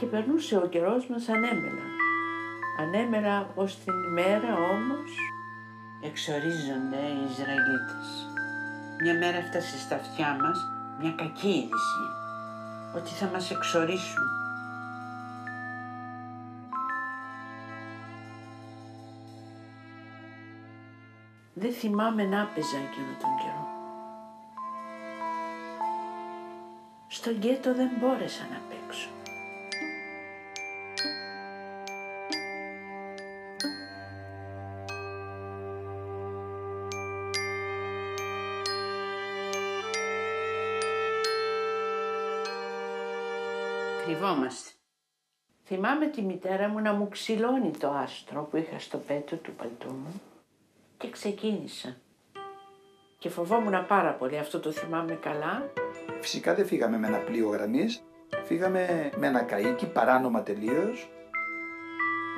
Και περνούσε ο καιρός μας ανέμελα. Ανέμερα ως την ημέρα όμως εξορίζονται οι Ισραηλίτες. Μια μέρα έφτασε στα αυτιά μας μια κακή είδηση, ότι θα μας εξορίσουν. Δεν θυμάμαι να έπαιζα εκείνο τον καιρό. Στο γκέτο δεν μπόρεσα να παίξω. Κρυβόμαστε. Θυμάμαι τη μητέρα μου να μου ξυλώνει το άστρο που είχα στο πέτο του παλτού μου και ξεκίνησα. Και φοβόμουν πάρα πολύ, αυτό το θυμάμαι καλά. Φυσικά δεν φύγαμε με ένα πλοίο γραμμής, φύγαμε με ένα καΐκι παράνομα τελείως.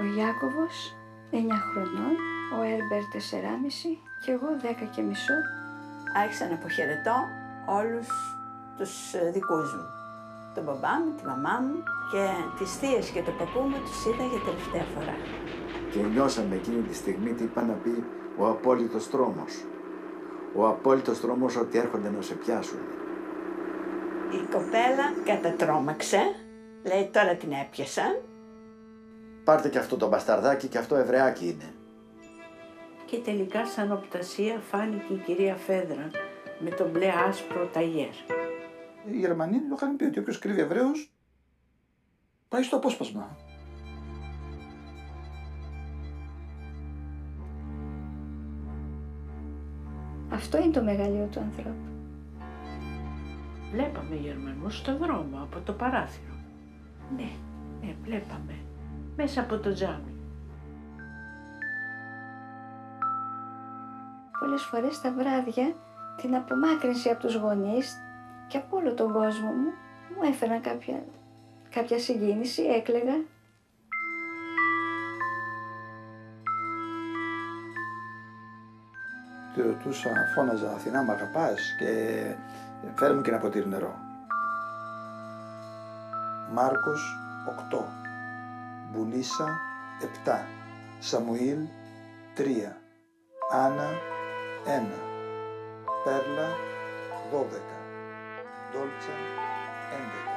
Ο Ιάκωβος 9 χρονών, ο Έρμπερ 4,5 και εγώ 10,5. Άρχισα να αποχαιρετώ όλους τους δικούς μου. Τον μπαμπά μου, τη μαμά μου και τις θείες και τον παππού μου τους είδα για τελευταία φορά. Και νιώσαμε εκείνη τη στιγμή τι είπα να πει ο απόλυτος τρόμος. Ο απόλυτος τρόμος ότι έρχονται να σε πιάσουν. Η κοπέλα κατατρώμαξε, λέει τώρα την έπιασαν. Πάρτε και αυτό το μπασταρδάκι και αυτό Εβραιάκι είναι. Και τελικά σαν οπτασία φάνηκε η κυρία Φέδρα με τον μπλε άσπρο ταγιέρ. Οι Γερμανοί το είχαν πει ότι όποιος κρύβει Εβραίους πάει στο απόσπασμα. Αυτό είναι το μεγαλείο του ανθρώπου. Βλέπαμε Γερμανούς στο δρόμο, από το παράθυρο. Ναι, βλέπαμε. Μέσα από το τζάμι. Πολλές φορές τα βράδια την απομάκρυνση από τους γονείς και από όλο τον κόσμο μου έφεραν κάποια συγκίνηση, έκλαιγα. Τη ρωτούσα, φώναζα Αθηνά μ' αγαπάς και φέρε μου και ένα ποτήρι νερό. Μάρκος 8, Μπουλίσα 7, Σαμουήλ 3, Άννα 1, Πέρλα 12, Ντόλτσα 11.